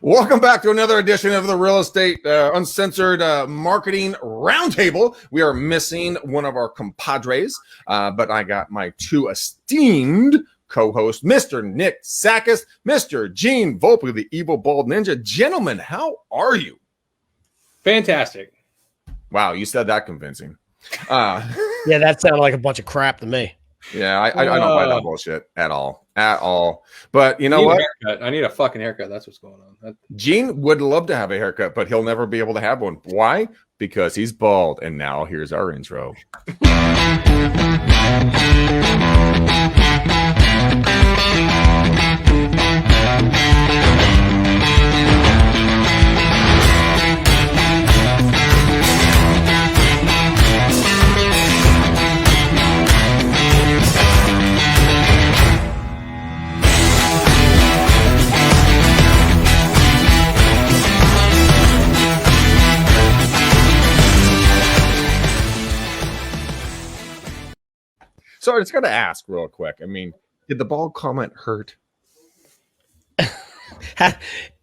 Welcome back to another edition of the Real Estate Uncensored Marketing Roundtable. We are missing one of our compadres, but I got my two esteemed co-hosts, Mr. Nick Sakis, Mr. Gene Volpe, the evil bald ninja. Gentlemen, how are you? Fantastic. Wow, you said that convincing. Yeah, that sounded like a bunch of crap to me. Yeah, I don't buy that bullshit at all. But you know what? I need a fucking haircut. That's what's going on. Gene would love to have a haircut, but he'll never be able to have one. Why? Because he's bald. And now here's our intro. So I just got to ask real quick. I mean, did the bald comment hurt?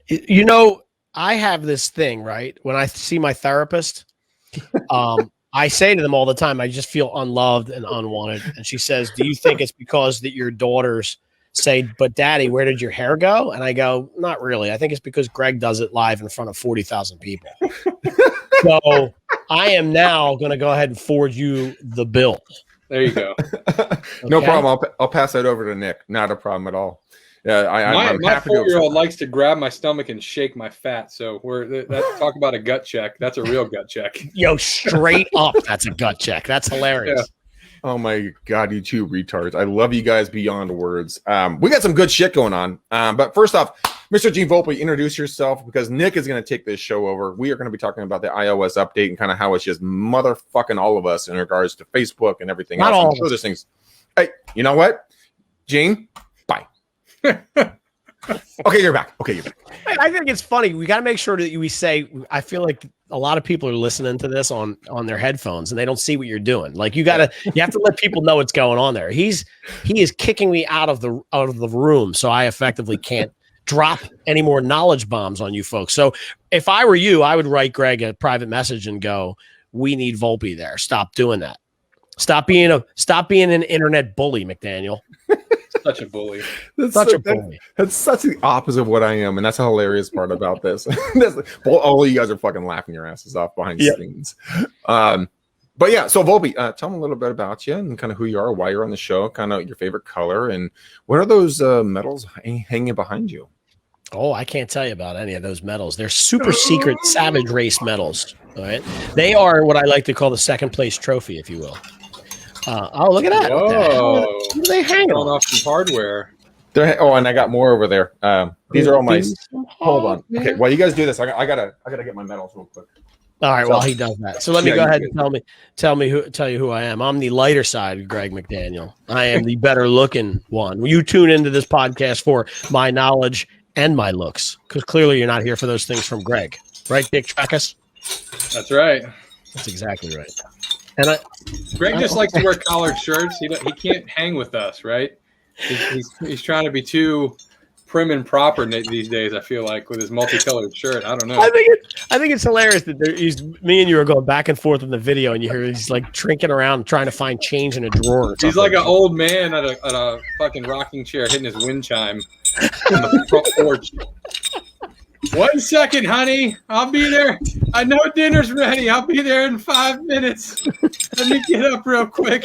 You know, I have this thing, right? When I see my therapist, I say to them all the time, I just feel unloved and unwanted. And she says, do you think it's because that your daughters say, but Daddy, where did your hair go? And I go, not really. I think it's because Greg does it live in front of 40,000 people. So I am now going to go ahead and forward you the bill. There you go. No problem. I'll pass that over to Nick. Not a problem at all. Yeah, my 4-year-old likes to grab my stomach and shake my fat. So talk about a gut check. That's a real gut check. Yo, straight up, that's a gut check. That's hilarious. Yeah. Oh my God, you two retards. I love you guys beyond words. We got some good shit going on. But first off, Mr. Gene Volpe, introduce yourself because Nick is going to take this show over. We are going to be talking about the iOS update and kind of how it's just motherfucking all of us in regards to Facebook and everything else. I'm sure there's things. Hey, you know what? Gene, bye. Okay, you're back. I think it's funny. We got to make sure that we say, I feel like a lot of people are listening to this on their headphones and they don't see what you're doing. Like you have to let people know what's going on there. He is kicking me out of the room. So I effectively can't drop any more knowledge bombs on you folks. So if I were you, I would write Greg a private message and go, we need Volpe there. Stop doing that. Stop being an internet bully, McDaniel. Such a bully. That's such the opposite of what I am, and that's the hilarious part about this. All of you guys are fucking laughing your asses off behind the scenes. But yeah, so Volpe, tell me a little bit about you and kind of who you are, why you're on the show, kind of your favorite color, and what are those medals hanging behind you? Oh, I can't tell you about any of those medals. They're super secret Savage Race medals. All right, they are what I like to call the second place trophy, if you will. Oh, look at that! Whoa, what are they hanging on? Off some hardware. And I got more over there. These are all my. Hold on. Okay, while you guys do this, I gotta get my medals real quick. All right, well, he does that. So let me go ahead and tell you who I am. I'm the lighter side of Greg McDaniel. I am the better looking one. You tune into this podcast for my knowledge and my looks, because clearly you're not here for those things from Greg, right, Dick Trackus? That's right. That's exactly right. And Greg just likes to wear collared shirts. He can't hang with us, right? He's trying to be too prim and proper these days. I feel like with his multicolored shirt. I don't know. I think it's hilarious that me and you are going back and forth in the video, and you hear he's like trinking around trying to find change in a drawer. He's like an old man at a fucking rocking chair hitting his wind chime on the front porch. 1 second, honey. I'll be there. I know dinner's ready. I'll be there in 5 minutes. Let me get up real quick.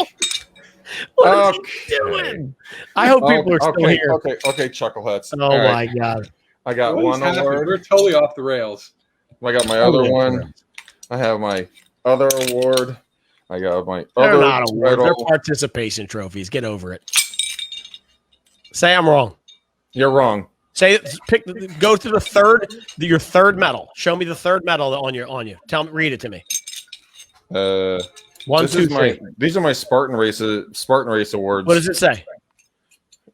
What is he doing? I hope people are still here. Okay, chuckleheads. Oh all my God. I got one award. We're totally off the rails. I got my other one. I have my other award. I got my They're other not awards. They're participation trophies. Get over it. Say I'm wrong. You're wrong. Go to your third medal. Show me the third medal on you. Read it to me. 1, 2, 3. These are my Spartan Race awards. What does it say?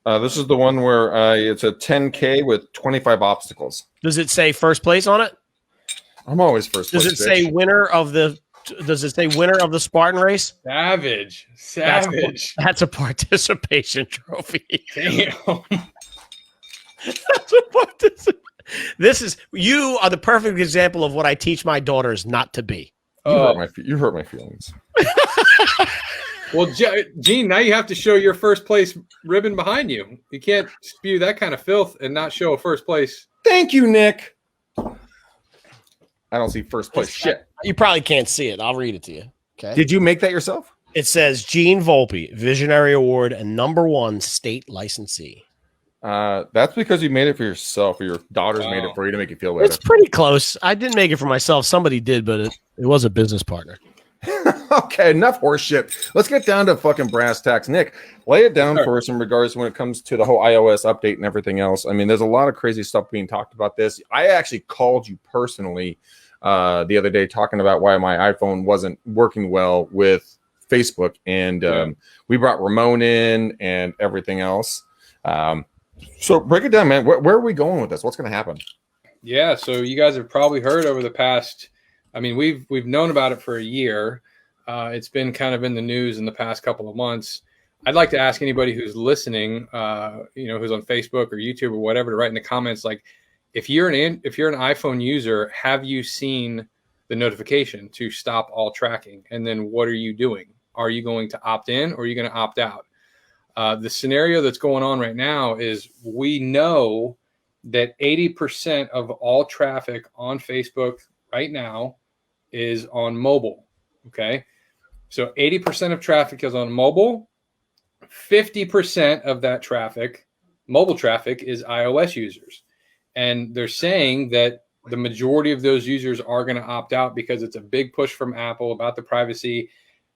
This is the one where it's a 10K with 25 obstacles. Does it say first place on it? I'm always first place. Does it say winner of the Spartan Race? Savage. That's a participation trophy. Damn. That's a participation. You are the perfect example of what I teach my daughters not to be. You hurt my feelings. Well, Gene, now you have to show your first place ribbon behind you. You can't spew that kind of filth and not show a first place. Thank you, Nick. I don't see first place shit. You probably can't see it. I'll read it to you. Okay. Did you make that yourself? It says Gene Volpe, Visionary Award and #1 state licensee. That's because you made it for yourself, or your daughters made it for you to make you feel better. It's pretty close. I didn't make it for myself. Somebody did, but it was a business partner. Okay, enough horse shit. Let's get down to fucking brass tacks. Nick, lay it down for us in regards when it comes to the whole iOS update and everything else. I mean, there's a lot of crazy stuff being talked about this. I actually called you personally the other day talking about why my iPhone wasn't working well with Facebook, and we brought Ramon in and everything else. So break it down, man. Where are we going with this? What's going to happen? Yeah, so you guys have probably heard over the past. I mean, we've known about it for a year. It's been kind of in the news in the past couple of months. I'd like to ask anybody who's listening, who's on Facebook or YouTube or whatever, to write in the comments, like, if you're an iPhone user, have you seen the notification to stop all tracking? And then what are you doing? Are you going to opt in or are you going to opt out? The scenario that's going on right now is we know that 80% of all traffic on Facebook right now is on mobile. Okay. So 80% of traffic is on mobile. 50% of that traffic, mobile traffic, is iOS users. And they're saying that the majority of those users are going to opt out because it's a big push from Apple about the privacy.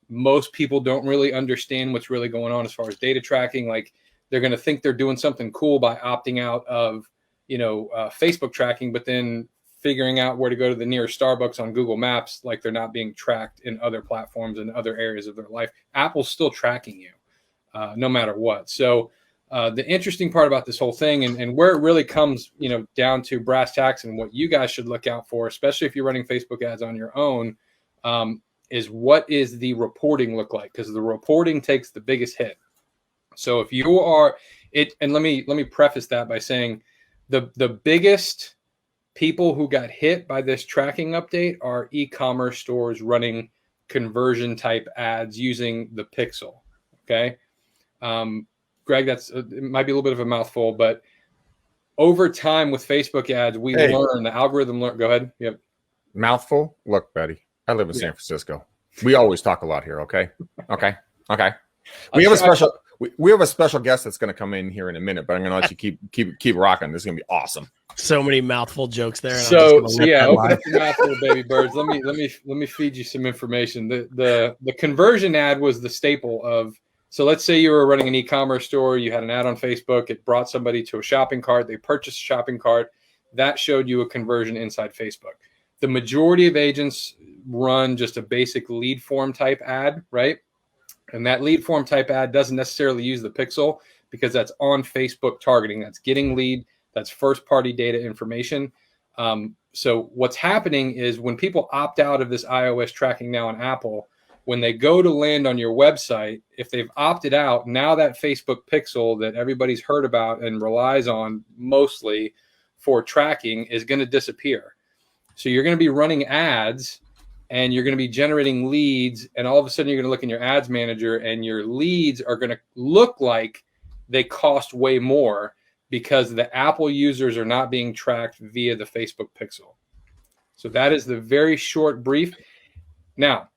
Most people don't really understand what's really going on as far as data tracking. Like, they're going to think they're doing something cool by opting out of, Facebook tracking, but then figuring out where to go to the nearest Starbucks on Google Maps, like they're not being tracked in other platforms and other areas of their life. Apple's still tracking you no matter what. So the interesting part about this whole thing and where it really comes, down to brass tacks and what you guys should look out for, especially if you're running Facebook ads on your own, is what is the reporting look like? Because the reporting takes the biggest hit. So if you are it, and let me preface that by saying the biggest people who got hit by this tracking update are e-commerce stores running conversion type ads using the Pixel. Okay. Greg, it might be a little bit of a mouthful, but over time with Facebook ads, we learn the algorithm. Go ahead. Yep. Mouthful. Look, Betty, I live in San Francisco. We always talk a lot here. Okay. We have a special guest that's going to come in here in a minute, but I'm going to let you keep rocking. This is going to be awesome. So many mouthful jokes there. So yeah, open up your mouth, little baby birds. Let me feed you some information. The conversion ad was the staple of. So let's say you were running an e-commerce store. You had an ad on Facebook. It brought somebody to a shopping cart. They purchased a shopping cart. That showed you a conversion inside Facebook. The majority of agents run just a basic lead form type ad, right? And that lead form type ad doesn't necessarily use the pixel because that's on Facebook targeting. That's getting lead. That's first party data information. So what's happening is when people opt out of this iOS tracking now on Apple, when they go to land on your website, if they've opted out, now that Facebook pixel that everybody's heard about and relies on mostly for tracking is going to disappear. So you're going to be running ads and you're going to be generating leads. And all of a sudden you're going to look in your ads manager and your leads are going to look like they cost way more because the Apple users are not being tracked via the Facebook pixel. So that is the very short brief. Now,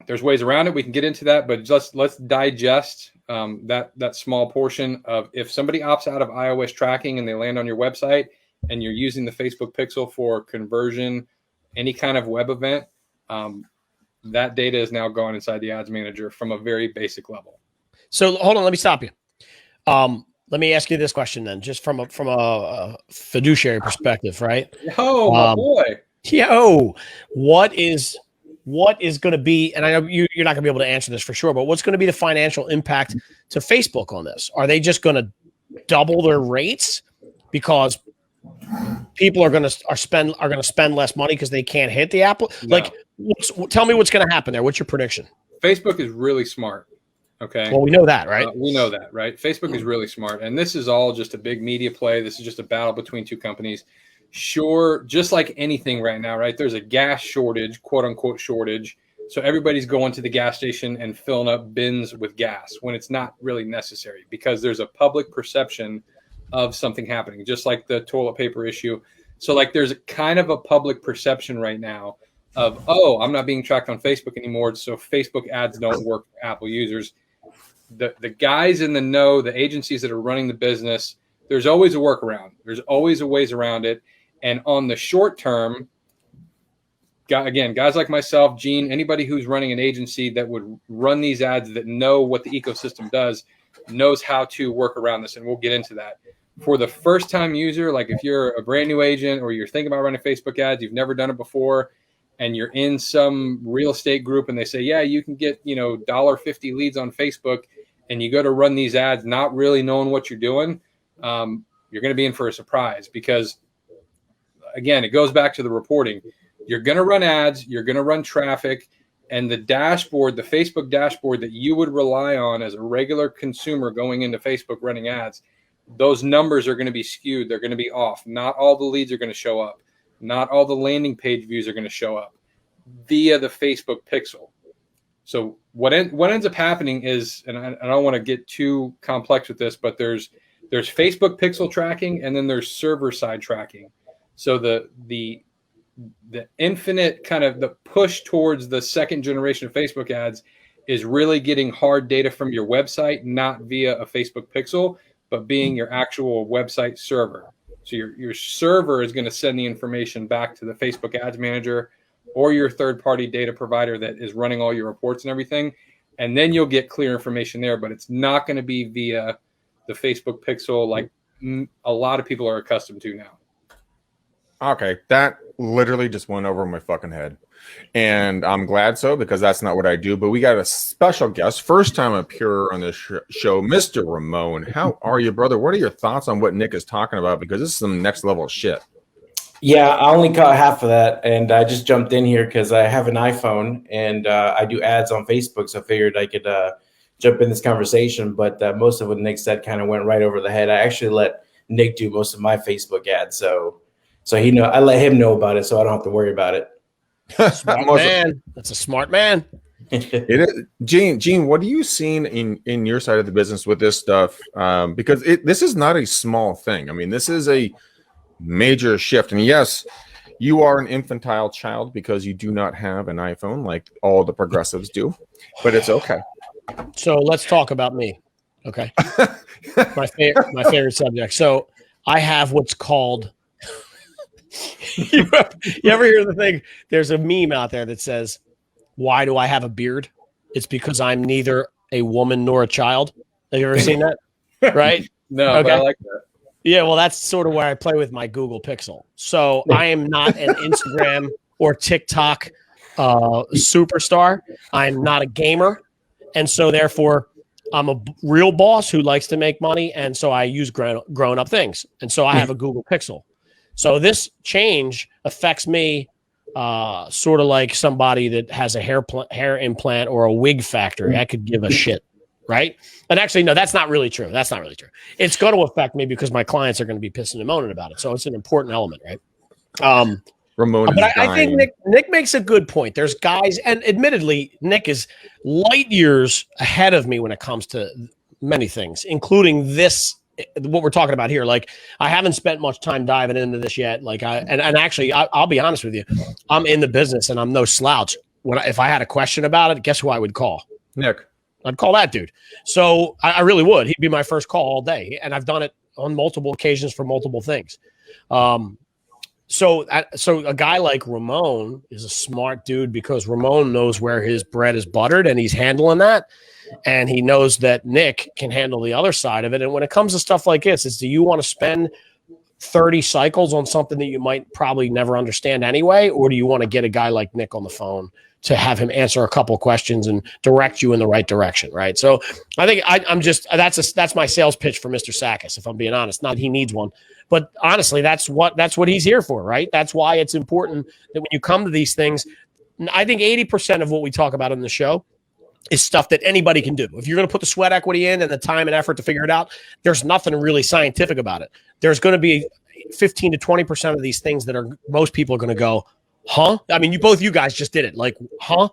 there's ways around it. We can get into that, but just let's digest that small portion of if somebody opts out of iOS tracking and they land on your website and you're using the Facebook pixel for conversion, any kind of web event, that data is now gone inside the ads manager from a very basic level. So hold on, let me stop you. Let me ask you this question then, just from a fiduciary perspective, right? Oh, my boy. What is going to be, and I know you're not going to be able to answer this for sure, but what's going to be the financial impact to Facebook on this? Are they just going to double their rates because people are going to spend less money because they can't hit the Apple? No. Like, tell me what's going to happen there. What's your prediction? Facebook is really smart. Okay. Well, we know that, right? We know that, right? Facebook is really smart, and this is all just a big media play. This is just a battle between two companies. Sure, just like anything right now, right? There's a gas shortage, quote unquote shortage. So everybody's going to the gas station and filling up bins with gas when it's not really necessary because there's a public perception of something happening, just like the toilet paper issue. So like there's kind of a public perception right now of, oh, I'm not being tracked on Facebook anymore, so Facebook ads don't work for Apple users. The guys in the know, the agencies that are running the business, there's always a workaround. There's always a ways around it. And on the short term, again, guys like myself, Gene, anybody who's running an agency that would run these ads that know what the ecosystem does, knows how to work around this. And we'll get into that. For the first time user, like if you're a brand new agent or you're thinking about running Facebook ads, you've never done it before, and you're in some real estate group and they say, yeah, you can get, $1.50 leads on Facebook, and you go to run these ads not really knowing what you're doing, you're going to be in for a surprise because, again, it goes back to the reporting. You're going to run ads, you're going to run traffic, and the dashboard, the Facebook dashboard that you would rely on as a regular consumer going into Facebook running ads, those numbers are going to be skewed. They're going to be off. Not all the leads are going to show up. Not all the landing page views are going to show up via the Facebook pixel. So what ends up happening is, and I don't want to get too complex with this, but there's Facebook pixel tracking and then there's server side tracking. So the infinite kind of the push towards the second generation of Facebook ads is really getting hard data from your website, not via a Facebook pixel, but being your actual website server. So your server is going to send the information back to the Facebook ads manager or your third-party data provider that is running all your reports and everything. And then you'll get clear information there, but it's not going to be via the Facebook pixel like a lot of people are accustomed to now. Okay, that literally just went over my fucking head. And I'm glad so, because that's not what I do. But we got a special guest, first time appearer on this show, Mr. Ramon. How are you, brother? What are your thoughts on what Nick is talking about? Because this is some next level shit. Yeah, I only caught half of that, and I just jumped in here because I have an iPhone, and I do ads on Facebook, so I figured I could jump in this conversation. But most of what Nick said kind of went right over the head. I actually let Nick do most of my Facebook ads, so I let him know about it, so I don't have to worry about it. Smart man. That's a smart man. It is. Gene, what are you seeing in your side of the business with this stuff? Because this is not a small thing. I mean, this is a major shift. And yes, you are an infantile child because you do not have an iPhone like all the progressives do, but it's okay. So let's talk about me. Okay. my favorite subject. So I have what's called you ever hear the thing? There's a meme out there that says, "Why do I have a beard? It's because I'm neither a woman nor a child." Have you ever seen that? Right? No, okay. But I like that. Yeah, well, that's sort of where I play with my Google Pixel. So I am not an Instagram or TikTok superstar. I'm not a gamer. And so therefore, I'm a real boss who likes to make money. And so I use grown-up things. And so I have a Google Pixel. So this change affects me sort of like somebody that has a hair implant or a wig factory. I could give a shit, right? And actually, no, that's not really true. That's not really true. It's going to affect me because my clients are going to be pissing and moaning about it. So it's an important element, right? Ramon, but I think Nick makes a good point. There's guys, and admittedly, Nick is light years ahead of me when it comes to many things, including this. What we're talking about here, like I haven't spent much time diving into this yet. Like actually, I'll be honest with you, I'm in the business and I'm no slouch. If I had a question about it, guess who I would call? Nick. I'd call that dude. So I really would. He'd be my first call all day, and I've done it on multiple occasions for multiple things. So a guy like Ramon is a smart dude because Ramon knows where his bread is buttered, and he's handling that. And he knows that Nick can handle the other side of it. And when it comes to stuff like this, it's, do you want to spend 30 cycles on something that you might probably never understand anyway? Or do you want to get a guy like Nick on the phone to have him answer a couple questions and direct you in the right direction? Right. So I think that's my sales pitch for Mr. Sakis, if I'm being honest. Not that he needs one, but honestly, that's what he's here for. Right. That's why it's important that when you come to these things, I think 80% of what we talk about in the show is stuff that anybody can do. If you're going to put the sweat equity in and the time and effort to figure it out, there's nothing really scientific about it. There's going to be 15 to 20% of these things that are most people are going to go, huh? I mean, you guys just did it. Like, huh?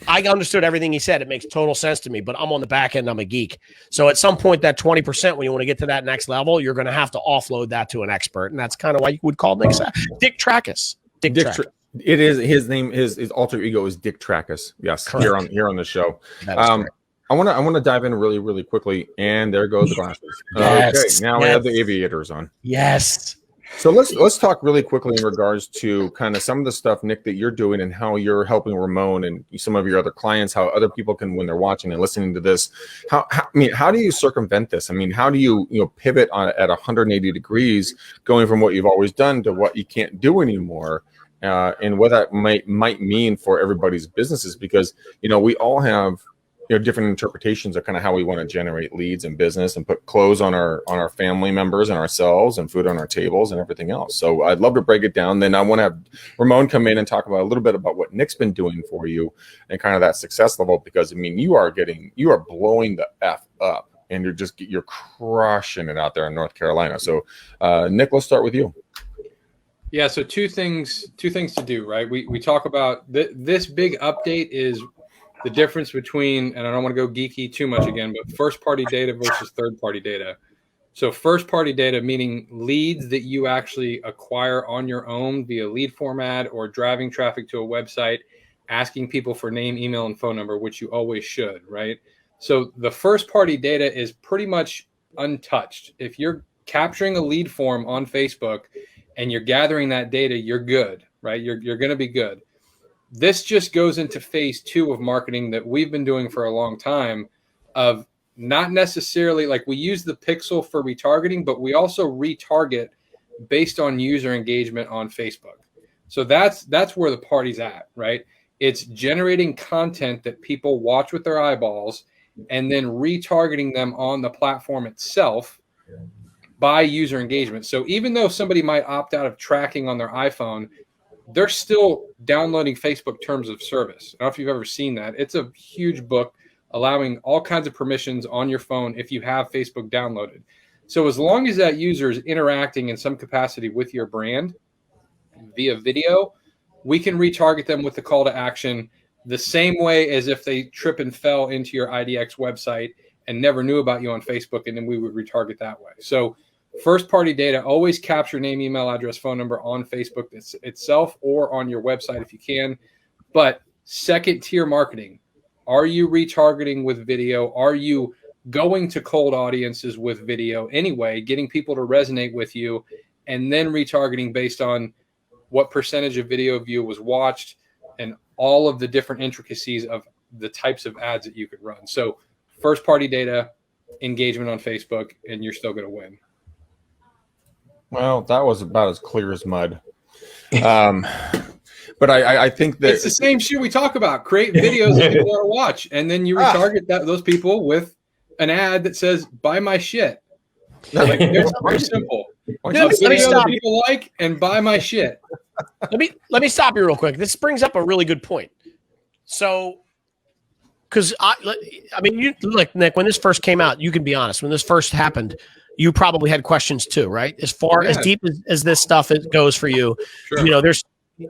I understood everything he said. It makes total sense to me, but I'm on the back end. I'm a geek. So at some point, that 20%, when you want to get to that next level, you're going to have to offload that to an expert. And that's kind of why you would call Nick Dick Trackus. Dick Trackus. It is his name. His alter ego is Dick Trackus. Yes, correct. here on the show. I want to dive in really, really quickly. And there go the glasses. Yes, okay, now we have the aviators on. Yes. So let's talk really quickly in regards to kind of some of the stuff, Nick, that you're doing and how you're helping Ramon and some of your other clients, how other people can, when they're watching and listening to this, how do you circumvent this? I mean, how do you pivot at 180 degrees, going from what you've always done to what you can't do anymore, and what that might mean for everybody's businesses? Because we all have different interpretations of kind of how we want to generate leads in business and put clothes on our family members and ourselves and food on our tables and everything else. So I'd love to break it down. Then I want to have Ramon come in and talk about a little bit about what Nick's been doing for you and kind of that success level, because I mean, you are blowing the F up and you're crushing it out there in North Carolina. So Nick, let's start with you. Yeah. So two things to do, right? We talk about this big update is the difference between, and I don't want to go geeky too much again, but first-party data versus third-party data. So first-party data, meaning leads that you actually acquire on your own via lead format or driving traffic to a website, asking people for name, email, and phone number, which you always should, right? So the first-party data is pretty much untouched. If you're capturing a lead form on Facebook and you're gathering that data, you're good, right? You're going to be good. This just goes into phase 2 of marketing that we've been doing for a long time, of not necessarily like we use the pixel for retargeting, but we also retarget based on user engagement on Facebook. So that's where the party's at, right? It's generating content that people watch with their eyeballs and then retargeting them on the platform itself by user engagement. So even though somebody might opt out of tracking on their iPhone, they're still downloading Facebook Terms of Service. I don't know if you've ever seen that. It's a huge book allowing all kinds of permissions on your phone if you have Facebook downloaded. So as long as that user is interacting in some capacity with your brand via video, we can retarget them with the call to action the same way as if they trip and fell into your IDX website and never knew about you on Facebook, and then we would retarget that way. So first-party data, always capture name, email, address, phone number on Facebook itself or on your website if you can. But second-tier marketing, are you retargeting with video? Are you going to cold audiences with video anyway, getting people to resonate with you, and then retargeting based on what percentage of video view was watched and all of the different intricacies of the types of ads that you could run? So first-party data, engagement on Facebook, and you're still going to win. Well, that was about as clear as mud. But I think that it's the same shit we talk about. Create videos that people want to watch, and then you retarget those people with an ad that says "Buy my shit." Like, it's very simple. Let me stop. People like and buy my shit. Let me stop you real quick. This brings up a really good point. So, because I mean, you like Nick, when this first came out, you can be honest. When this first happened, you probably had questions too, right? As far as deep as this stuff goes for you, sure.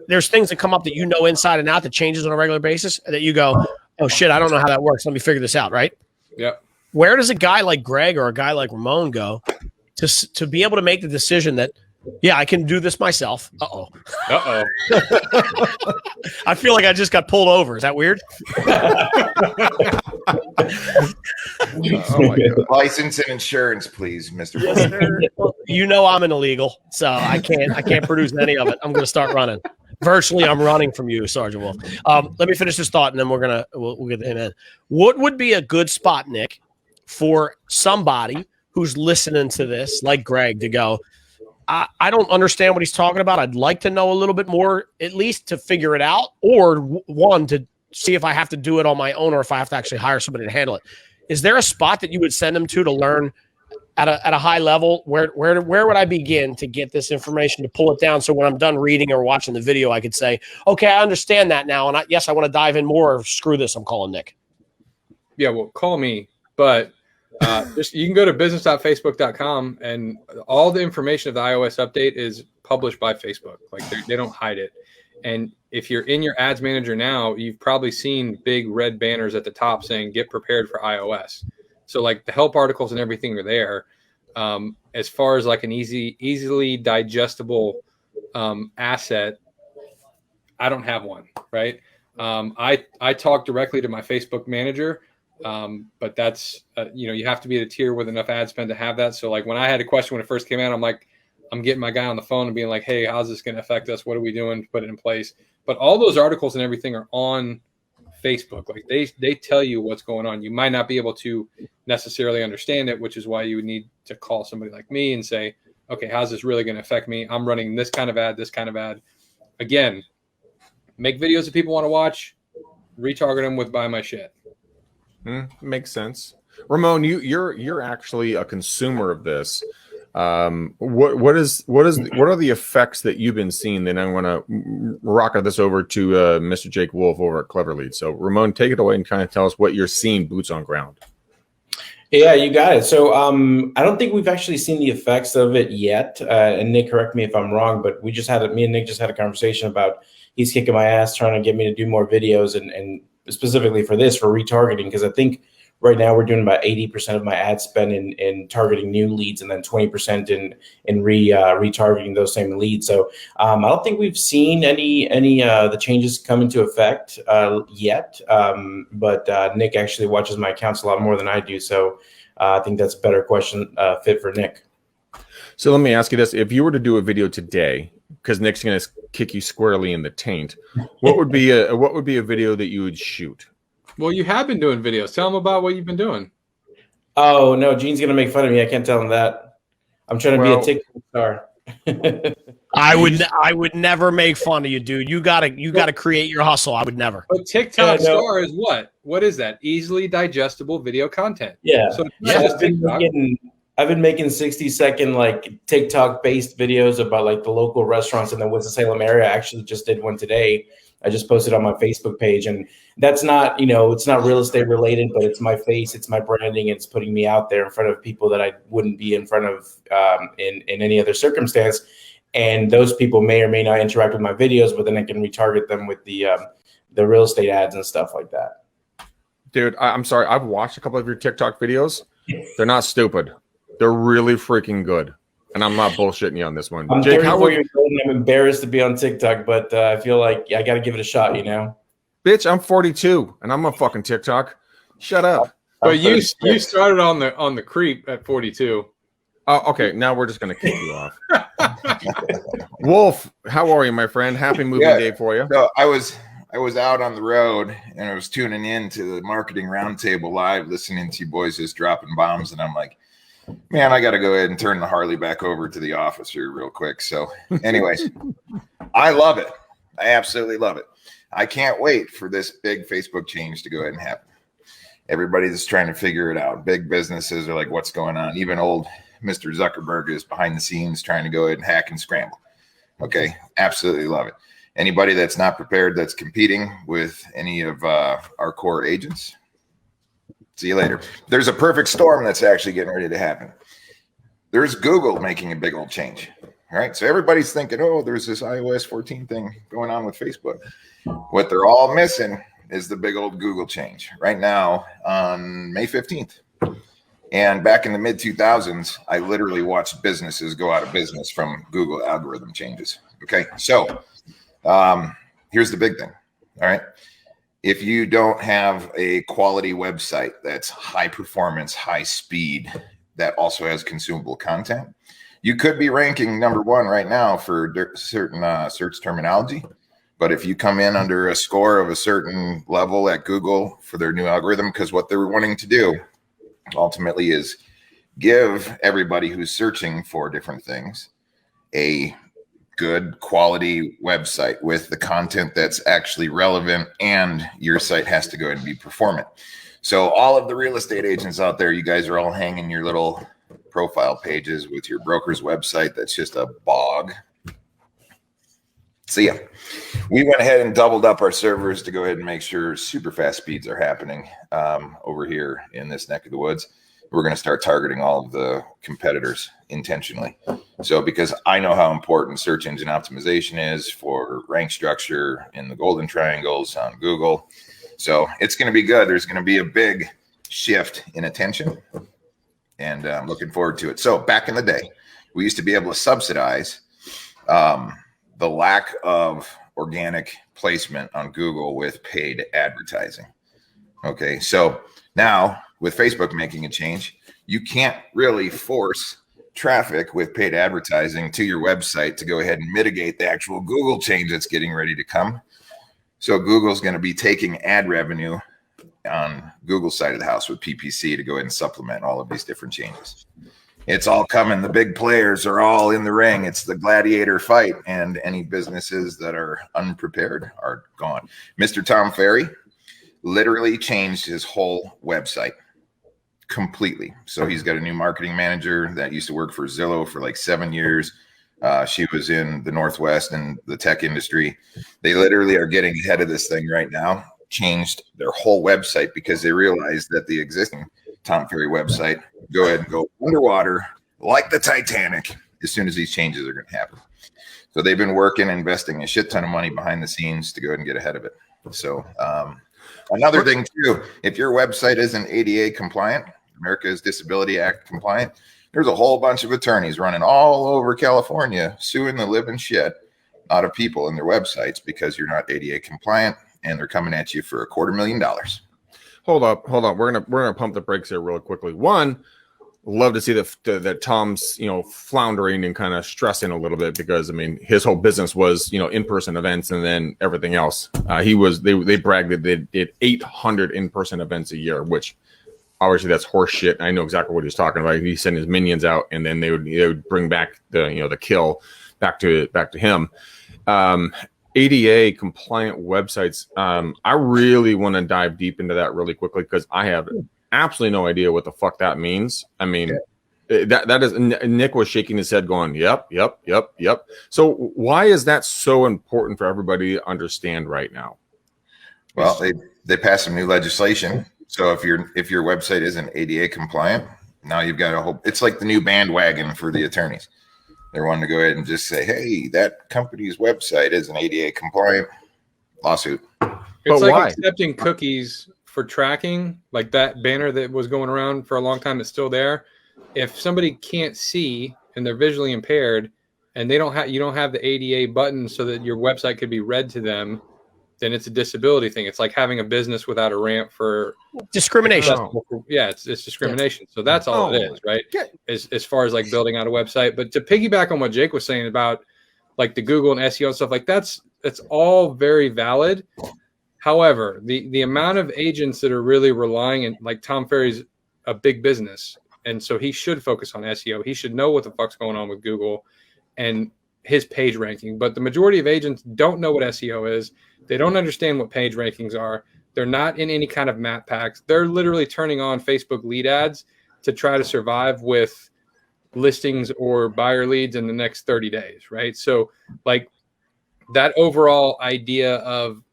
There's things that come up that inside and out that changes on a regular basis that you go, oh shit, I don't know how that works. Let me figure this out, right? Yeah. Where does a guy like Greg or a guy like Ramon go to be able to make the decision that, yeah, I can do this myself? Uh-oh. I feel like I just got pulled over. Is that weird? Oh my God. License and insurance, please, Mr. Well, I'm an illegal, so I can't produce any of it. I'm going to start running. Virtually, I'm running from you, Sergeant Wolf. Let me finish this thought, and then we'll get him in. What would be a good spot, Nick, for somebody who's listening to this, like Greg, to go, I don't understand what he's talking about. I'd like to know a little bit more, at least to figure it out, or one, to see if I have to do it on my own or if I have to actually hire somebody to handle it. Is there a spot that you would send them to learn at a high level? Where would I begin to get this information, to pull it down, so when I'm done reading or watching the video, I could say, okay, I understand that now, and I want to dive in more, or screw this, I'm calling Nick. Yeah, well, call me. But Just you can go to business.facebook.com, and all the information of the iOS update is published by Facebook. Like they don't hide it. And if you're in your ads manager now, you've probably seen big red banners at the top saying "Get prepared for iOS." So like the help articles and everything are there. As far as like an easily digestible asset, I don't have one. Right. I talk directly to my Facebook manager. But that's, you have to be at a tier with enough ad spend to have that. So like when I had a question when it first came out, I'm getting my guy on the phone and being like, hey, how's this going to affect us? What are we doing to put it in place? But all those articles and everything are on Facebook. Like they tell you what's going on. You might not be able to necessarily understand it, which is why you would need to call somebody like me and say, okay, how's this really going to affect me? I'm running this kind of ad. Again, make videos that people want to watch, retarget them with buy my shit. Makes sense. Ramon, you're actually a consumer of this. What are the effects that you've been seeing? Then I want to rocket this over to Mr. Jake Wolf over at Clever Lead. So Ramon, take it away and kind of tell us what you're seeing boots on ground. Yeah, you got it. So I don't think we've actually seen the effects of it yet. And Nick, correct me if I'm wrong, but me and Nick just had a conversation about he's kicking my ass trying to get me to do more videos and specifically for retargeting, because I think right now we're doing about 80% of my ad spend in targeting new leads, and then 20% in retargeting those same leads. So I don't think we've seen any the changes come into effect yet. But Nick actually watches my accounts a lot more than I do, so I think that's a better question fit for Nick. So let me ask you this: if you were to do a video today, because Nick's going to kick you squarely in the taint, what would be a video that you would shoot? Well, you have been doing videos. Tell them about what you've been doing. Oh no, Gene's going to make fun of me. I can't tell him that. I'm trying to be a TikTok star. I would never make fun of you, dude. You gotta create your hustle. I would never. But TikTok star is what? What is that? Easily digestible video content. Yeah. So I've been making 60-second like TikTok-based videos about like the local restaurants in the Winston-Salem area. I actually just did one today. I just posted on my Facebook page, and that's not, it's not real estate related, but it's my face, it's my branding, it's putting me out there in front of people that I wouldn't be in front of in any other circumstance. And those people may or may not interact with my videos, but then I can retarget them with the real estate ads and stuff like that. Dude, I'm sorry. I've watched a couple of your TikTok videos. They're not stupid. They're really freaking good. And I'm not bullshitting you on this one. I'm Jake, 34 years old and I'm embarrassed to be on TikTok, but I feel like I got to give it a shot, Bitch, I'm 42 and I'm on fucking TikTok. Shut up. But you started on the creep at 42. Oh, okay. Now we're just going to kick you off. Wolf, how are you, my friend? Happy movie day for you. So I was out on the road and I was tuning in to the Marketing Roundtable live, listening to you boys just dropping bombs. And I'm like, man, I got to go ahead and turn the Harley back over to the office here real quick. So anyways, I love it. I absolutely love it. I can't wait for this big Facebook change to go ahead and happen. Everybody's trying to figure it out. Big businesses are like, what's going on? Even old Mr. Zuckerberg is behind the scenes trying to go ahead and hack and scramble. Okay, absolutely love it. Anybody that's not prepared, that's competing with any of our core agents, see you later. There's a perfect storm that's actually getting ready to happen. There's Google making a big old change. All right, so everybody's thinking, oh, there's this iOS 14 thing going on with Facebook. What they're all missing is the big old Google change right now on May 15th. And back in the mid 2000s, I literally watched businesses go out of business from Google algorithm changes. Okay, so here's the big thing. All right. If you don't have a quality website that's high performance, high speed, that also has consumable content, you could be ranking number one right now for certain search terminology. But if you come in under a score of a certain level at Google for their new algorithm, because what they're wanting to do ultimately is give everybody who's searching for different things a good quality website with the content that's actually relevant, and your site has to go ahead and be performant. So all of the real estate agents out there, you guys are all hanging your little profile pages with your broker's website that's just a bog. So yeah, we went ahead and doubled up our servers to go ahead and make sure super fast speeds are happening over here in this neck of the woods. we're going to start targeting all of the competitors intentionally. So because I know how important search engine optimization is for rank structure in the golden triangles on Google. So it's going to be good. There's going to be a big shift in attention, and I'm looking forward to it. So back in the day, we used to be able to subsidize the lack of organic placement on Google with paid advertising. Okay, so now with Facebook making a change, you can't really force traffic with paid advertising to your website to go ahead and mitigate the actual Google change that's getting ready to come. So Google's going to be taking ad revenue on Google's side of the house with PPC to go ahead and supplement all of these different changes. It's all coming. The big players are all in the ring. It's the gladiator fight, and any businesses that are unprepared are gone. Mr. Tom Ferry literally changed his whole website completely. So he's got a new marketing manager that used to work for Zillow for like 7 years. She was in the Northwest and the tech industry. They literally are getting ahead of this thing right now, changed their whole website because they realized that the existing Tom Ferry website go ahead and go underwater like the Titanic as soon as these changes are going to happen. So they've been working, investing a shit ton of money behind the scenes to go ahead and get ahead of it. So another thing too, if your website isn't ADA compliant, America's Disability Act compliant, there's a whole bunch of attorneys running all over California suing the living shit out of people in their websites because you're not ADA compliant, and they're coming at you for $250,000. Hold up. We're gonna pump the brakes here real quickly. One, love to see that Tom's floundering and kind of stressing a little bit, because I mean his whole business was in-person events and then everything else. They bragged that they did 800 in-person events a year, which obviously that's horse shit. I know exactly what he's talking about. He sent his minions out, and then they would bring back the kill back to him. ADA compliant websites. I really want to dive deep into that really quickly, because I have absolutely no idea what the fuck that means. I mean, that is, Nick was shaking his head going, yep. So why is that so important for everybody to understand right now? Well, they passed some new legislation. So if your website isn't ADA compliant, now you've got a whole, it's like the new bandwagon for the attorneys. They're wanting to go ahead and just say, hey, that company's website isn't ADA compliant. Lawsuit. It's like accepting cookies for tracking, like that banner that was going around for a long time that's still there. If somebody can't see and they're visually impaired, and you don't have the ADA button so that your website could be read to them, then it's a disability thing. It's like having a business without a ramp for discrimination. Yeah, it's discrimination. So that's all it is, right? As far as like building out a website. But to piggyback on what Jake was saying about like the Google and SEO and stuff, like that's all very valid. However, the amount of agents that are really relying, and like Tom Ferry's a big business, and so he should focus on SEO. He should know what the fuck's going on with Google and his page ranking. But the majority of agents don't know what SEO is. They don't understand what page rankings are. They're not in any kind of map packs. They're literally turning on Facebook lead ads to try to survive with listings or buyer leads in the next 30 days, right? So like that overall idea of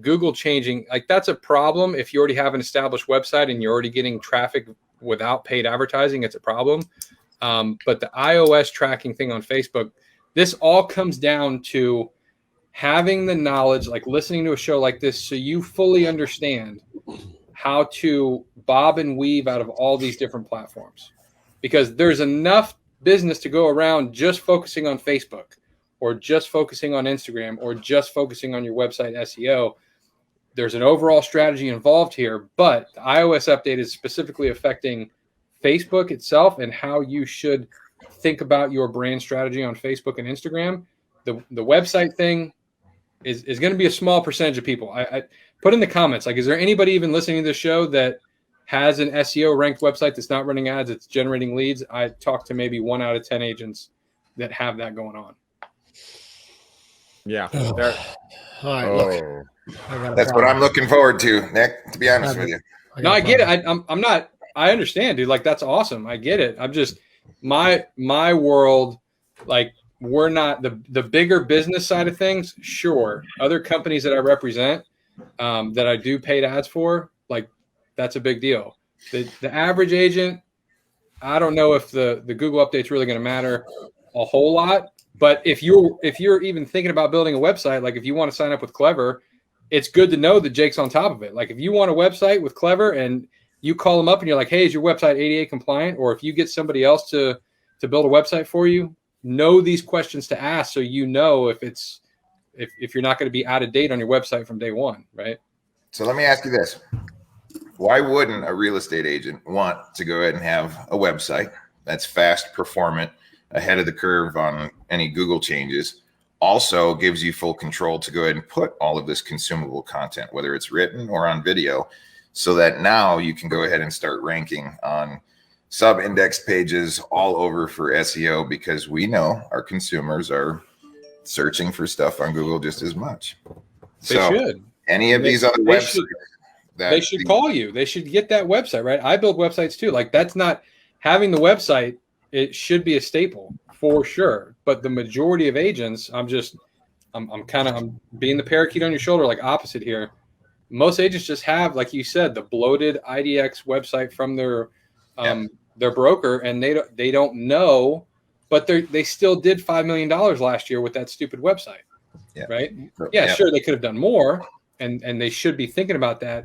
Google changing, like that's a problem. If you already have an established website and you're already getting traffic without paid advertising, it's a problem. But the iOS tracking thing on Facebook, this all comes down to having the knowledge, like listening to a show like this, so you fully understand how to bob and weave out of all these different platforms, because there's enough business to go around just focusing on Facebook or just focusing on Instagram or just focusing on your website SEO. There's an overall strategy involved here, but the iOS update is specifically affecting Facebook itself and how you should think about your brand strategy on Facebook and Instagram. The website thing is going to be a small percentage of people. I put in the comments, like, is there anybody even listening to this show that has an SEO ranked website that's not running ads, it's generating leads? I talked to maybe 1 out of 10 agents that have that going on. Yeah. All right, look, That's what I'm looking forward to, Nick, to be honest with you. No, I get it. I'm not, I understand, dude. Like, that's awesome. I get it. I'm just, my world, like, we're not the bigger business side of things. Sure. Other companies that I represent, that I do paid ads for, like, that's a big deal. The average agent, I don't know if the Google update's really going to matter a whole lot. But if you're even thinking about building a website, like if you want to sign up with Clever, it's good to know that Jake's on top of it. Like if you want a website with Clever and you call them up and you're like, hey, is your website ADA compliant? Or if you get somebody else to build a website for you, know these questions to ask so you know if you're not going to be out of date on your website from day one, right? So let me ask you this. Why wouldn't a real estate agent want to go ahead and have a website that's fast, performant, ahead of the curve on any Google changes, also gives you full control to go ahead and put all of this consumable content, whether it's written or on video, so that now you can go ahead and start ranking on sub-index pages all over for SEO, because we know our consumers are searching for stuff on Google just as much. They should. Any of these other websites, they should call you. They should get that website, right? I build websites too. Like that's not having the website. It should be a staple for sure. But the majority of agents, I'm being the parakeet on your shoulder, like opposite here. Most agents just have, like you said, the bloated IDX website from their broker, and they don't know, but they still did $5 million last year with that stupid website. Yeah. Right? Yeah, sure, they could have done more, and they should be thinking about that.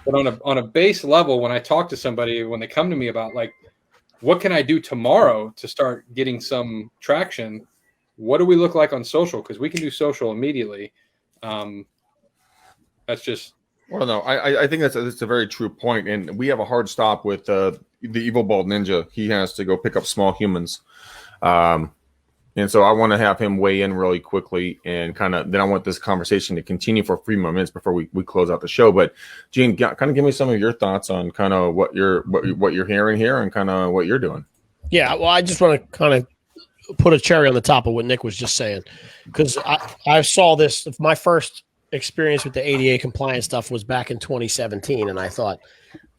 But on a base level, when I talk to somebody, when they come to me about like, what can I do tomorrow to start getting some traction? What do we look like on social? Because we can do social immediately. That's just. Well, no, I think that's a very true point. And we have a hard stop with the evil bald ninja. He has to go pick up small humans. And so I want to have him weigh in really quickly, and then I want this conversation to continue for 3 more minutes before we close out the show. But Gene, kind of give me some of your thoughts on kind of what you're hearing here and kind of what you're doing. Yeah, well, I just want to kind of put a cherry on the top of what Nick was just saying, because I saw this. My first experience with the ADA compliance stuff was back in 2017, and I thought,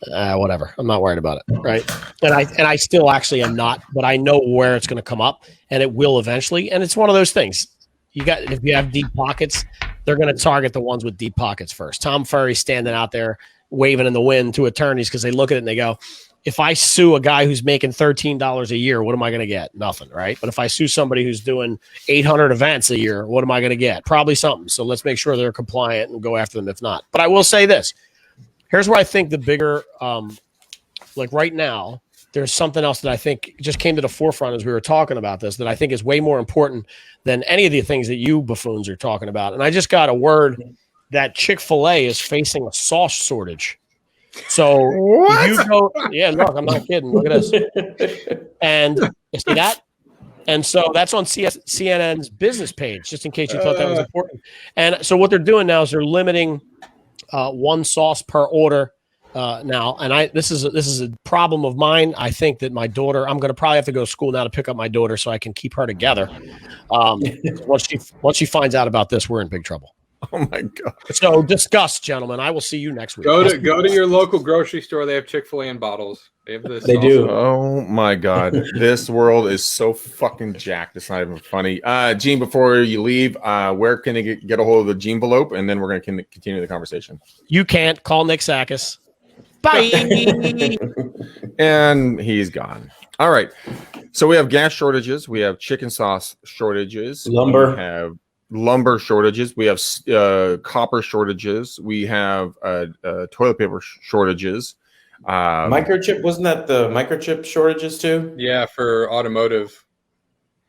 whatever, I'm not worried about it, right? And I still actually am not, but I know where it's going to come up, and it will eventually. And it's one of those things. If you have deep pockets, they're going to target the ones with deep pockets first. Tom Ferry's standing out there waving in the wind to attorneys because they look at it and they go, if I sue a guy who's making $13 a year, what am I going to get? Nothing, right? But if I sue somebody who's doing 800 events a year, what am I going to get? Probably something. So let's make sure they're compliant and go after them if not. But I will say this. Here's where I think the bigger, like right now, there's something else that I think just came to the forefront as we were talking about this that I think is way more important than any of the things that you buffoons are talking about. And I just got a word that Chick-fil-A is facing a sauce shortage. So you go, yeah, look, I'm not kidding. Look at this. And you see that? And so that's on CNN's business page, just in case you thought that was important. And so what they're doing now is they're limiting one sauce per order now. And this is a problem of mine. I think that my daughter, I'm going to probably have to go to school now to pick up my daughter so I can keep her together. Once she finds out about this, we're in big trouble. Oh my God. So discuss, gentlemen. I will see you next week. Go to your local grocery store. They have Chick-fil-A in bottles. They have this. They do. Oh my God. This world is so fucking jacked. It's not even funny. Gene, before you leave, where can they get a hold of the Gene envelope? And then we're going to continue the conversation. You can't call Nick Sakis. Bye. And he's gone. All right. So we have gas shortages. We have chicken sauce shortages. Lumber. We have lumber shortages. We have copper shortages. We have toilet paper shortages. Microchip, wasn't that the microchip shortages too? Yeah, for automotive.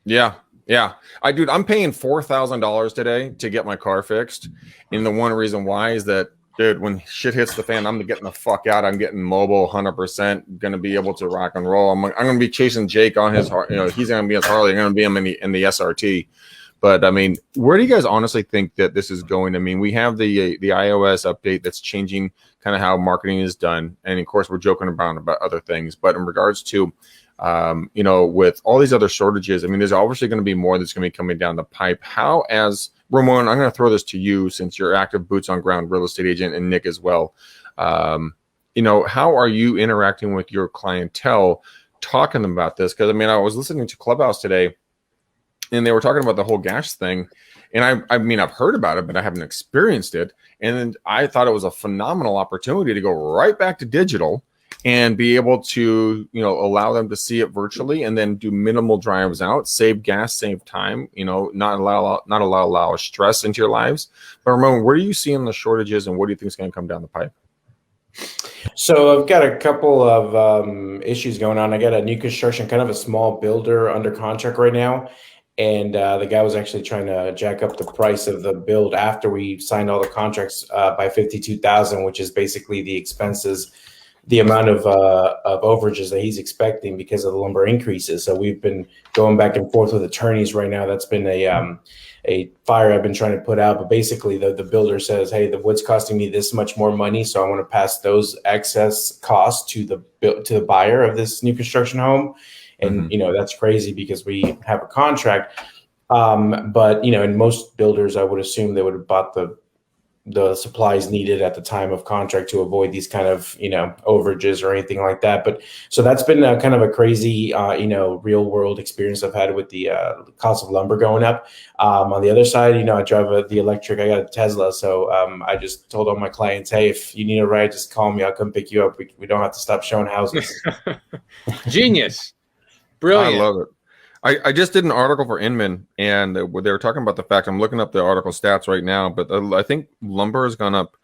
Yeah. I'm paying $4,000 today to get my car fixed. And the one reason why is that, dude, when shit hits the fan, I'm getting the fuck out. I'm getting mobile 100%, going to be able to rock and roll. I'm going to be chasing Jake on his, he's going to be his Harley. I'm going to be him in the SRT. But I mean, where do you guys honestly think that this is going? I mean, we have the iOS update that's changing kind of how marketing is done, and of course, we're joking about other things. But in regards to, with all these other shortages, I mean, there's obviously going to be more that's going to be coming down the pipe. How, as Ramon, I'm going to throw this to you since you're active boots on ground real estate agent, and Nick as well. How are you interacting with your clientele, talking about this? Because I mean, I was listening to Clubhouse today, and they were talking about the whole gas thing. And I mean, I've heard about it, but I haven't experienced it. And I thought it was a phenomenal opportunity to go right back to digital and be able to, allow them to see it virtually and then do minimal drives out, save gas, save time, not allow stress into your lives. But Ramon, where are you seeing the shortages and what do you think is going to come down the pipe? So I've got a couple of issues going on. I got a new construction, kind of a small builder under contract right now. And the guy was actually trying to jack up the price of the build after we signed all the contracts by 52,000, which is basically the expenses, the amount of overages that he's expecting because of the lumber increases. So we've been going back and forth with attorneys right now. That's been a fire I've been trying to put out. But basically the builder says, hey, the wood's costing me this much more money, so I want to pass those excess costs to the buyer of this new construction home. And, that's crazy because we have a contract. But, in most builders, I would assume they would have bought the supplies needed at the time of contract to avoid these kind of, overages or anything like that. But so that's been kind of a crazy, real world experience I've had with the cost of lumber going up. On the other side, I drive the electric, I got a Tesla. So I just told all my clients, hey, if you need a ride, just call me. I'll come pick you up. We don't have to stop showing houses. Genius. Brilliant. I love it. I just did an article for Inman, and they were talking about the fact, I'm looking up the article stats right now, but I think lumber has gone up.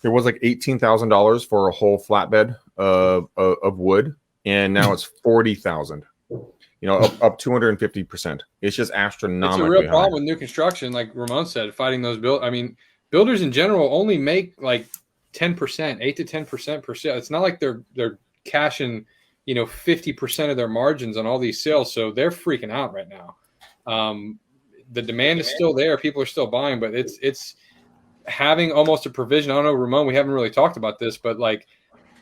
There was like $18,000 for a whole flatbed of wood, and now it's $40,000. Up 250%. It's just astronomically It's a real problem high. with new construction, like Ramon said, fighting those builders in general only make like 10%, 8 to 10% per sale. It's not like they're cashing 50% of their margins on all these sales. So they're freaking out right now. The demand is still there. People are still buying, but it's having almost a provision. I don't know, Ramon, we haven't really talked about this, but like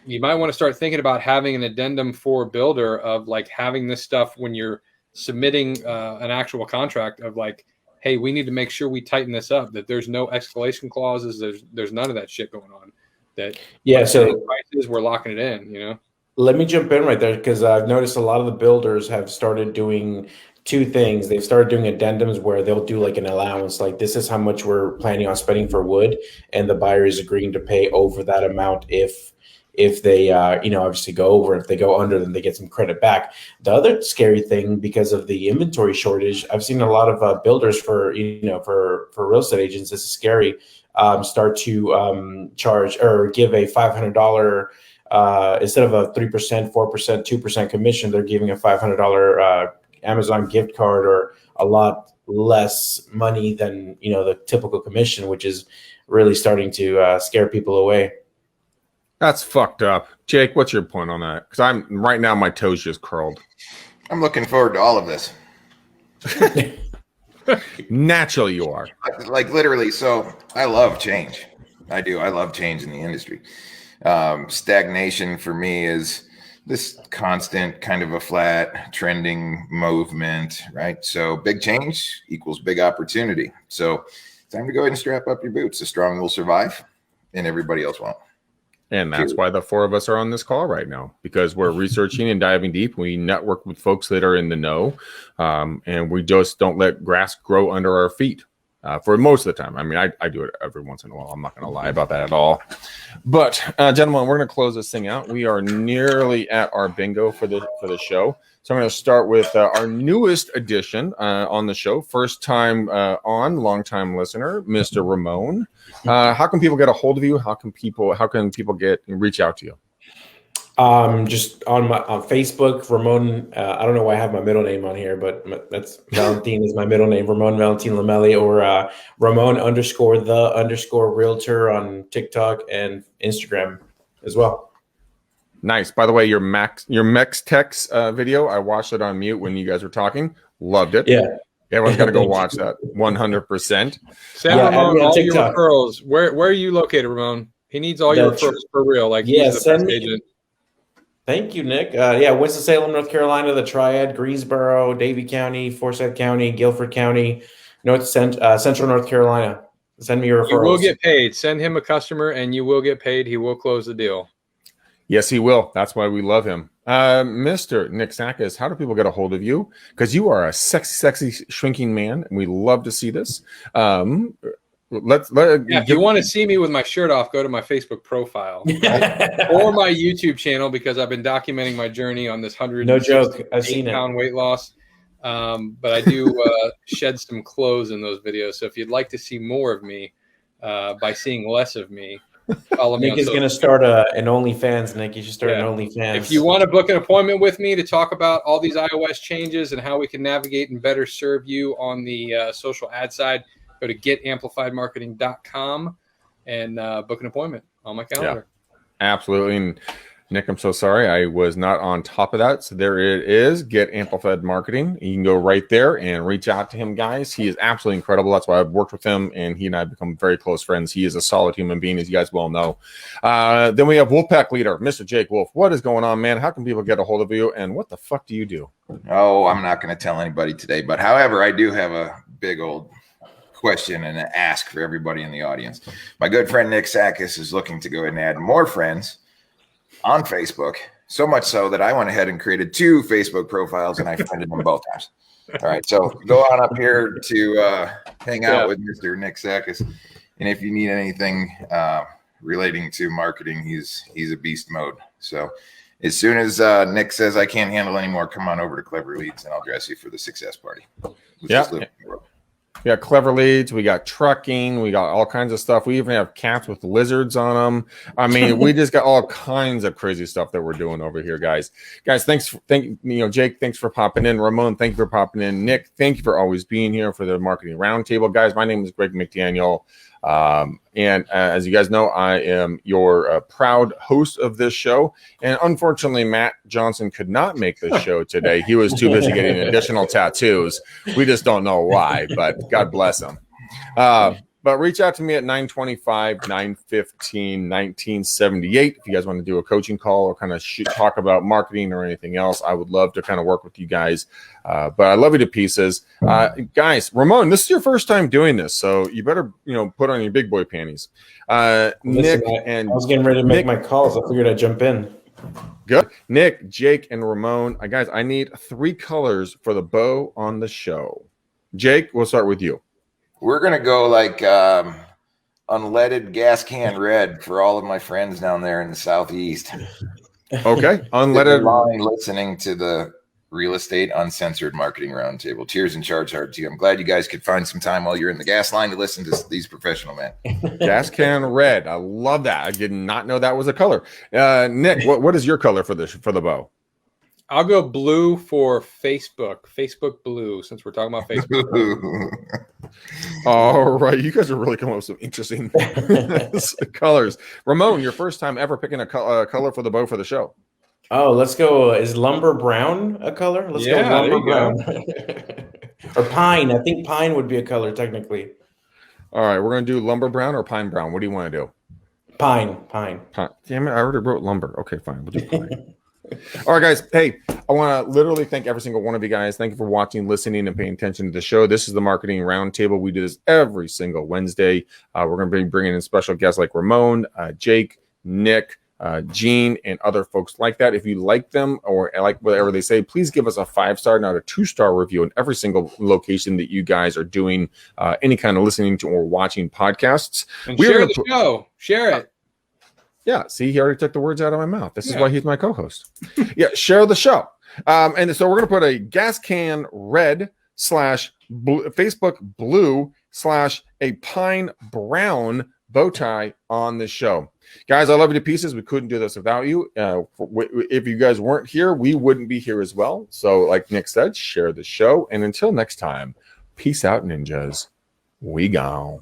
you might want to start thinking about having an addendum for a builder of like having this stuff when you're submitting an actual contract of like, hey, we need to make sure we tighten this up, that there's no escalation clauses. There's none of that shit going on. That so prices, we're locking it in, Let me jump in right there because I've noticed a lot of the builders have started doing two things. They've started doing addendums where they'll do like an allowance, like this is how much we're planning on spending for wood, and the buyer is agreeing to pay over that amount if they obviously go over. If they go under, then they get some credit back. The other scary thing, because of the inventory shortage, I've seen a lot of builders for real estate agents. This is scary. Start to charge or give a $500. Instead of a 3%, 4%, 2% commission, they're giving a $500 Amazon gift card, or a lot less money than the typical commission, which is really starting to scare people away. That's fucked up. Jake, what's your point on that? Because right now my toes just curled. I'm looking forward to all of this. Naturally, you are. Like literally. So I love change. I do. I love change in the industry. Stagnation for me is this constant kind of a flat trending movement, right? So big change equals big opportunity. So time to go ahead and strap up your boots. The strong will survive and everybody else won't. And that's why the four of us are on this call right now, because we're researching and diving deep. We network with folks that are in the know, and we just don't let grass grow under our feet. For most of the time. I mean, I do it every once in a while. I'm not going to lie about that at all. But, gentlemen, we're going to close this thing out. We are nearly at our bingo for the show. So I'm going to start with our newest addition on the show. First time long time listener, Mr. Ramon. How can people get a hold of you? How can people reach out to you? Just on Facebook, Ramon. I don't know why I have my middle name on here, but that's Valentin is my middle name, Ramon Valentin Lomeli, or Ramon _the_ realtor on TikTok and Instagram as well. Nice. By the way, your Mextex video, I watched it on mute when you guys were talking. Loved it. Yeah. Everyone's got to go watch that 100%. Send Ramon all your referrals. Where are you located, Ramon? He needs all your referrals for real. Like, he's the best agent. Thank you, Nick. Winston-Salem, North Carolina, the Triad, Greensboro, Davie County, Forsyth County, Guilford County, Central North Carolina. Send me your referrals. You will get paid. Send him a customer, and you will get paid. He will close the deal. Yes, he will. That's why we love him. Mr. Nick Sakis, how do people get a hold of you? Because you are a sexy, shrinking man, and we love to see this. If you want to see me with my shirt off, go to my Facebook profile or my YouTube channel, because I've been documenting my journey on this 108-pound weight loss. But I do shed some clothes in those videos. So if you'd like to see more of me by seeing less of me, follow me. Nick is going to start an OnlyFans. Nick, you should start an OnlyFans. If you want to book an appointment with me to talk about all these iOS changes and how we can navigate and better serve you on the social ad side, go to getamplifiedmarketing.com and book an appointment on my calendar. Yeah, absolutely. And Nick, I'm so sorry I was not on top of that. So there it is, Get Amplified Marketing. You can go right there and reach out to him, guys. He is absolutely incredible. That's why I've worked with him, and he and I have become very close friends. He is a solid human being, as you guys well know. Then we have Wolfpack leader, Mr. Jake Wolf. What is going on, man? How can people get a hold of you, and what the fuck do you do? Oh, I'm not going to tell anybody today, but however, I do have a big old question and an ask for everybody in the audience. My good friend Nick Sakis is looking to go ahead and add more friends on Facebook, so much so that I went ahead and created 2 Facebook profiles, and I friended them both times. All right, so go on up here to hang out with Mr. Nick Sakis, and if you need anything relating to marketing, he's a beast mode. So as soon as Nick says I can't handle anymore, come on over to Clever Leads, and I'll dress you for the success party. We got Clever Leads, we got trucking, we got all kinds of stuff. We even have cats with lizards on them. I mean, we just got all kinds of crazy stuff that we're doing over here, guys. Guys, Jake, thanks for popping in. Ramon, thank you for popping in. Nick, thank you for always being here for the marketing roundtable. Guys, my name is Greg McDaniel. And as you guys know, I am your proud host of this show. And unfortunately, Matt Johnson could not make the show today. He was too busy getting additional tattoos. We just don't know why, but God bless him. But reach out to me at 925-915-1978. If you guys want to do a coaching call or kind of talk about marketing or anything else, I would love to kind of work with you guys. But I love you to pieces. Guys, Ramon, this is your first time doing this, so you better, put on your big boy panties. Nick and I was getting ready to make my calls. I figured I'd jump in. Good. Nick, Jake, and Ramon. Guys, I need 3 colors for the bow on the show. Jake, we'll start with you. We're going to go like unleaded gas can red for all of my friends down there in the Southeast. Okay. Unleaded. Listening to the Real Estate Uncensored Marketing Roundtable. Cheers and charge hard to you. I'm glad you guys could find some time while you're in the gas line to listen to these professional men. Gas can red. I love that. I did not know that was a color. Nick, what is your color for the bow? I'll go blue for Facebook. Facebook blue, since we're talking about Facebook. All right. You guys are really coming up with some interesting colors. Ramon, your first time ever picking a color for the bow for the show. Oh, let's go. Is lumber brown a color? Let's go lumber brown. Or pine. I think pine would be a color technically. All right. We're going to do lumber brown or pine brown. What do you want to do? Pine. Damn it. I already wrote lumber. Okay, fine. We'll do pine. All right, guys. Hey, I want to literally thank every single one of you guys. Thank you for watching, listening, and paying attention to the show. This is the Marketing Roundtable. We do this every single Wednesday. We're going to be bringing in special guests like Ramon, Jake, Nick, Gene, and other folks like that. If you like them or like whatever they say, please give us a 5-star, not a 2-star review in every single location that you guys are doing any kind of listening to or watching podcasts. And share the show. Share it. Yeah, see, he already took the words out of my mouth. This is why he's my co-host. Yeah, share the show. And so we're going to put a gas can red / Facebook blue / a pine brown bow tie on the show. Guys, I love you to pieces. We couldn't do this without you. If you guys weren't here, we wouldn't be here as well. So like Nick said, share the show. And until next time, peace out, ninjas. We gone.